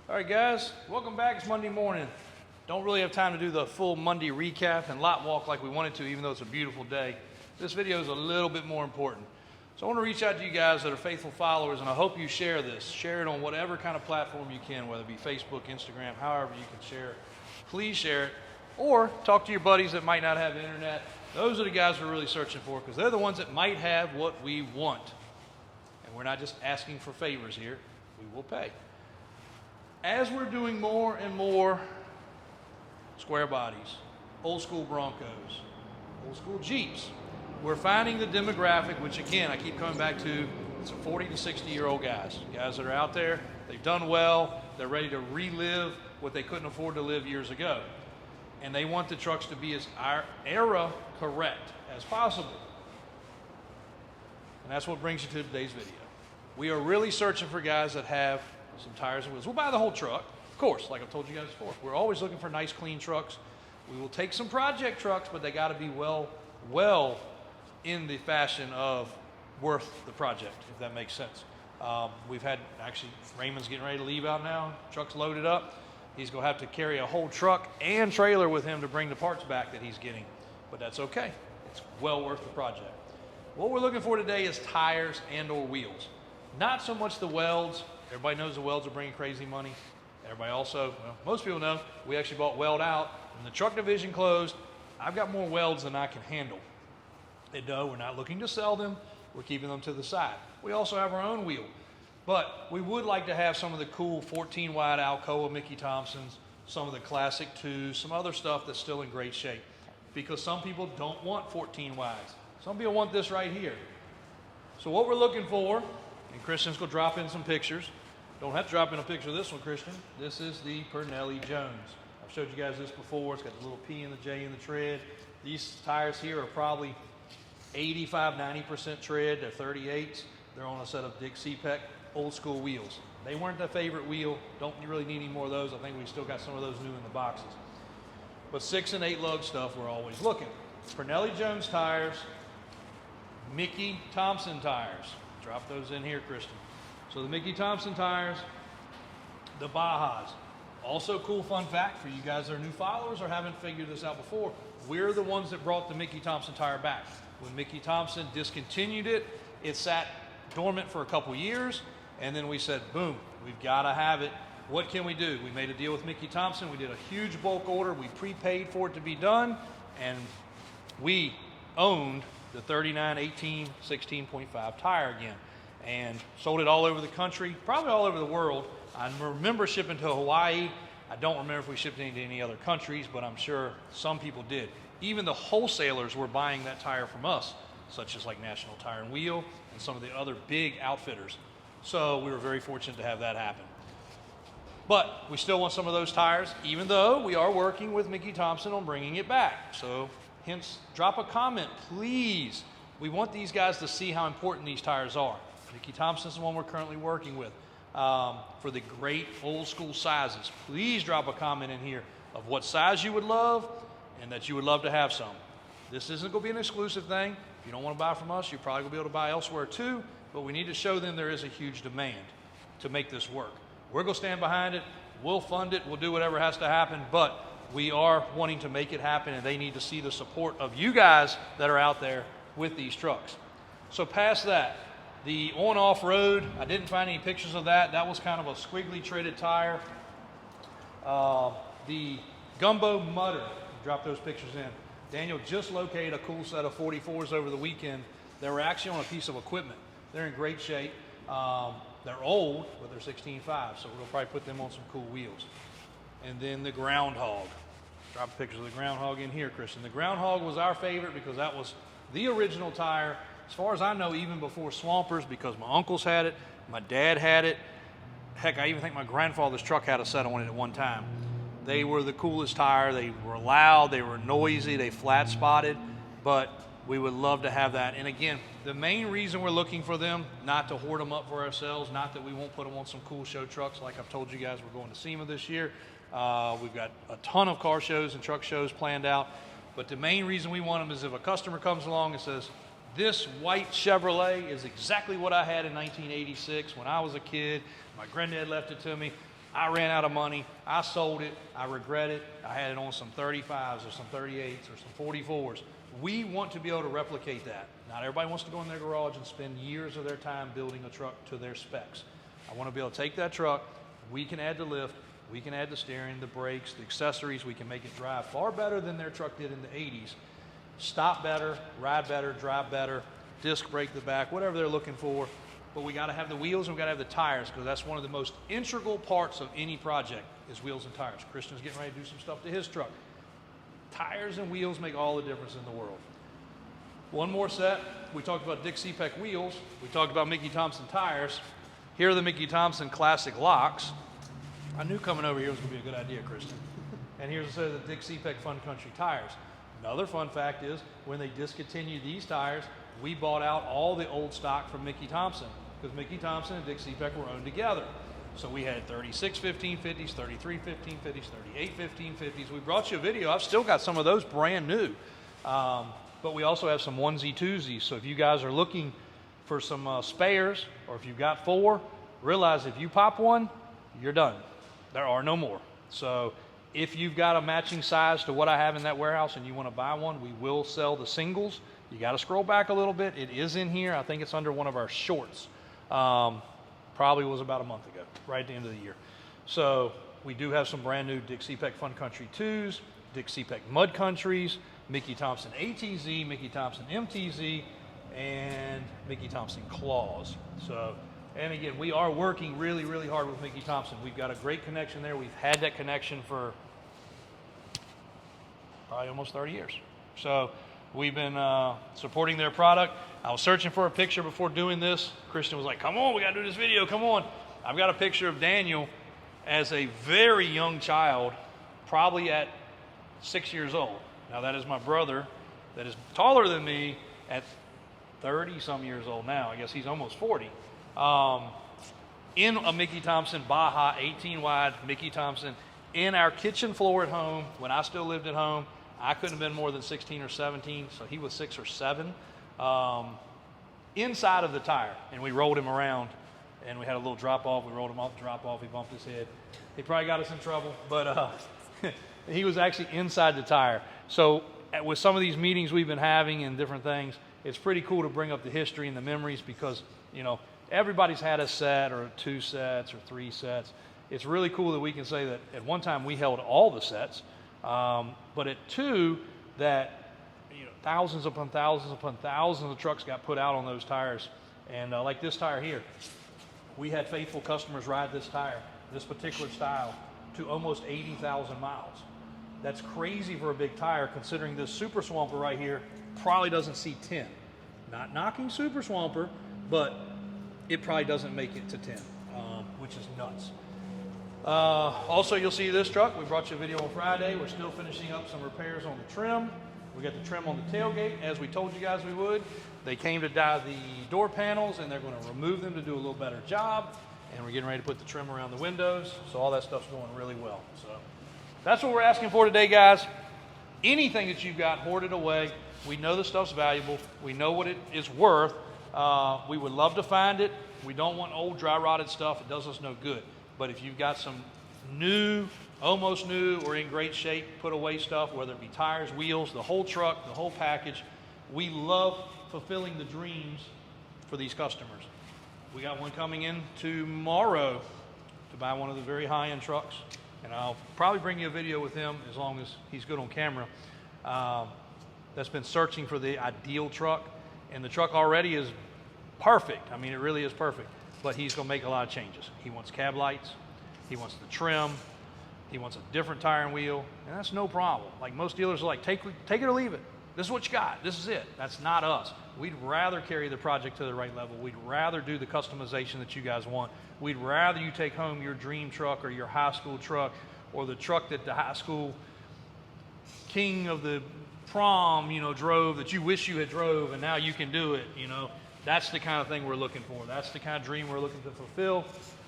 All right, guys, welcome back. It's Monday morning. Don't really have time to do the full Monday recap and lot walk like we wanted to, even though it's a beautiful day. This video is a little bit more important. So I want to reach out to you guys that are faithful followers, and I hope you share this. Share it on whatever kind of platform you can, whether it be Facebook, Instagram, however you can share it. Please share it, or talk to your buddies that might not have internet. Those are the guys we're really searching for, because they're the ones that might have what we want. And we're not just asking for favors here. We will pay. As we're doing more and more square bodies, old school Broncos, old school Jeeps, we're finding the demographic, which again, I keep coming back to, it's 40 to 60-year-old guys that are out there, they've done well, they're ready to relive what they couldn't afford to live years ago. And they want the trucks to be as era correct as possible. And that's what brings you to today's video. We are really searching for guys that have some tires and wheels. We'll buy the whole truck, of course, like I've told you guys before. We're always looking for nice, clean trucks. We will take some project trucks, but they got to be well in the fashion of worth the project, if that makes sense. We've had, actually, Raymond's getting ready to leave out now. Truck's loaded up. He's going to have to carry a whole truck and trailer with him to bring the parts back that he's getting, but that's okay. It's well worth the project. What we're looking for today is tires and or wheels. Not so much the welds. Everybody knows the welds are bringing crazy money. Everybody also, well, most people know, we actually bought weld out. When the truck division closed, I've got more welds than I can handle. And no, we're not looking to sell them. We're keeping them to the side. We also have our own wheel. But we would like to have some of the cool 14 wide Alcoa Mickey Thompsons, some of the classic 2s, some other stuff that's still in great shape. Because some people don't want 14 wides. Some people want this right here. So what we're looking for, and Christian's going to drop in some pictures. Don't have to drop in a picture of this one, Christian. This is the Pernelli Jones. I've showed you guys this before. It's got the little P and the J in the tread. These tires here are probably 85–90% tread. They're 38s. They're on a set of Dick CPEC old school wheels. They weren't the favorite wheel. Don't really need any more of those. I think we still got some of those new in the boxes. But 6 and 8 lug stuff, we're always looking. Pernelli Jones tires, Mickey Thompson tires. Drop those in here, Christian. So the Mickey Thompson tires, the Bajas. Also cool fun fact for you guys that are new followers or haven't figured this out before, we're the ones that brought the Mickey Thompson tire back. When Mickey Thompson discontinued it, it sat dormant for a couple years, and then we said, boom, we've got to have it. What can we do? We made a deal with Mickey Thompson. We did a huge bulk order. We prepaid for it to be done, and we owned the 39/18 16.5 tire again, and sold it all over the country, probably all over the world. I remember shipping to Hawaii. I don't remember if we shipped into any other countries, but I'm sure some people did. Even the wholesalers were buying that tire from us, such as like National Tire and Wheel and some of the other big outfitters. So we were very fortunate to have that happen. But we still want some of those tires, even though we are working with Mickey Thompson on bringing it back. So hence, drop a comment, please. We want these guys to see how important these tires are. Mickey Thompson's the one we're currently working with for the great old school sizes. Please drop a comment in here of what size you would love and that you would love to have some. This isn't going to be an exclusive thing. If you don't want to buy from us, you're probably going to be able to buy elsewhere too, but we need to show them there is a huge demand to make this work. We're going to stand behind it. We'll fund it. We'll do whatever has to happen, but we are wanting to make it happen, and they need to see the support of you guys that are out there with these trucks. So past that, the on-off road, I didn't find any pictures of that. That was kind of a squiggly treaded tire. The gumbo mutter, drop those pictures in. Daniel just located a cool set of 44s over the weekend. They were actually on a piece of equipment. They're in great shape. They're old, but they're 16.5, so we'll probably put them on some cool wheels. And then the Groundhog. Drop a picture of the Groundhog in here, Christian. The Groundhog was our favorite because that was the original tire, as far as I know, even before Swampers, because my uncles had it, my dad had it. Heck, I even think my grandfather's truck had a set on it at one time. They were the coolest tire. They were loud, they were noisy, they flat spotted, but we would love to have that. And again, the main reason we're looking for them, not to hoard them up for ourselves, not that we won't put them on some cool show trucks. Like I've told you guys, we're going to SEMA this year. We've got a ton of car shows and truck shows planned out. But the main reason we want them is if a customer comes along and says, this white Chevrolet is exactly what I had in 1986 when I was a kid. My granddad left it to me. I ran out of money. I sold it. I regret it. I had it on some 35s or some 38s or some 44s. We want to be able to replicate that. Not everybody wants to go in their garage and spend years of their time building a truck to their specs. I want to be able to take that truck. We can add the lift. We can add the steering, the brakes, the accessories. We can make it drive far better than their truck did in the 80s. Stop better, ride better, drive better, disc brake the back, whatever they're looking for. But we got to have the wheels and we got to have the tires, because that's one of the most integral parts of any project is wheels and tires. Christian's getting ready to do some stuff to his truck. Tires and wheels make all the difference in the world. One more set. We talked about Dick CPEC wheels. We talked about Mickey Thompson tires. Here are the Mickey Thompson classic locks. I knew coming over here was going to be a good idea, Christian. And here's a set of the Dick CPEC Fun Country tires. Another fun fact is, when they discontinued these tires, we bought out all the old stock from Mickey Thompson, because Mickey Thompson and Dick CPEC were owned together. So we had 36 1550s, 33 1550s, 38 1550s. We brought you a video. I've still got some of those brand new. But we also have some onesie twosies. So if you guys are looking for some spares, or if you've got 4, realize if you pop one, you're done. There are no more. So if you've got a matching size to what I have in that warehouse and you want to buy one, we will sell the singles. You got to scroll back a little bit. It is in here. I think it's under one of our shorts. Probably was about a month ago, right at the end of the year. So we do have some brand new Dick CPEC Fun Country 2s, Dick CPEC Mud Countries, Mickey Thompson ATZ, Mickey Thompson MTZ, and Mickey Thompson Claws. So, and again, we are working really, really hard with Mickey Thompson. We've got a great connection there. We've had that connection for probably almost 30 years. So we've been supporting their product. I was searching for a picture before doing this. Christian was like, come on, we got to do this video, come on. I've got a picture of Daniel as a very young child, probably at 6 years old. Now that is my brother that is taller than me at 30 some years old now. I guess he's almost 40. In a Mickey Thompson Baja 18 wide Mickey Thompson in our kitchen floor at home when I still lived at home. I couldn't have been more than 16 or 17, so he was 6 or 7. Inside of the tire, and we rolled him around, and we had a little drop off. We rolled him off the drop off. He bumped his head. He probably got us in trouble, but he was actually inside the tire. So with some of these meetings we've been having and different things, it's pretty cool to bring up the history and the memories, because you know everybody's had a set or 2 sets or 3 sets. It's really cool that we can say that at one time we held all the sets, but at 2 that thousands upon thousands of trucks got put out on those tires. And like this tire here, we had faithful customers ride this tire, this particular style, to almost 80,000 miles. That's crazy for a big tire, considering this Super Swamper right here probably doesn't see 10. Not knocking Super Swamper, but it probably doesn't make it to 10, which is nuts. Also, you'll see this truck. We brought you a video on Friday. We're still finishing up some repairs on the trim. We got the trim on the tailgate, as we told you guys we would. They came to dye the door panels, and they're going to remove them to do a little better job. And we're getting ready to put the trim around the windows. So all that stuff's going really well. So that's what we're asking for today, guys. Anything that you've got hoarded away, we know the stuff's valuable. We know what it is worth. We would love to find it. We don't want old, dry rotted stuff. It does us no good. But if you've got some new, almost new, or in great shape, put away stuff, whether it be tires, wheels, the whole truck, the whole package, we love fulfilling the dreams for these customers. We got one coming in tomorrow to buy one of the very high-end trucks, and I'll probably bring you a video with him as long as he's good on camera. That's been searching for the ideal truck, and the truck already is perfect. I mean, it really is perfect, but he's going to make a lot of changes. He wants cab lights, he wants the trim, he wants a different tire and wheel, and that's no problem. Like most dealers are like, take it or leave it. This is what you got. This is it. That's not us. We'd rather carry the project to the right level. We'd rather do the customization that you guys want. We'd rather you take home your dream truck or your high school truck or the truck that the high school king of the prom, drove, that you wish you had drove and now you can do it, That's the kind of thing we're looking for. That's the kind of dream we're looking to fulfill.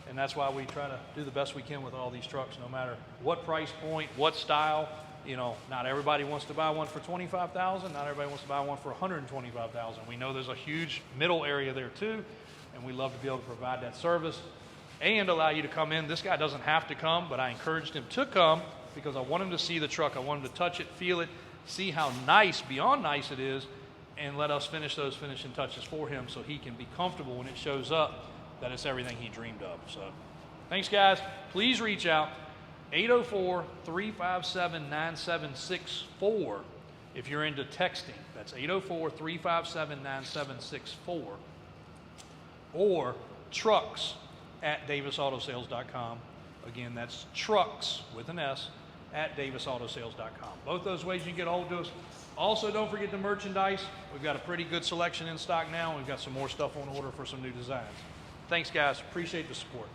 And that's why we try to do the best we can with all these trucks, no matter what price point, what style. Not everybody wants to buy one for $25,000. Not everybody wants to buy one for $125,000. We know there's a huge middle area there too, and we love to be able to provide that service. and allow you to come in. This guy doesn't have to come, but I encouraged him to come because I want him to see the truck. I want him to touch it, feel it, see how nice, beyond nice it is, and let us finish those finishing touches for him so he can be comfortable when it shows up that it's everything he dreamed of. So thanks, guys. Please reach out. 804-357-9764 if you're into texting. That's 804-357-9764. Or trucks@davisautosales.com. Again, that's trucks with an S at davisautosales.com. Both those ways you can get a hold of us. Also, don't forget the merchandise. We've got a pretty good selection in stock now, and we've got some more stuff on order for some new designs. Thanks, guys. Appreciate the support.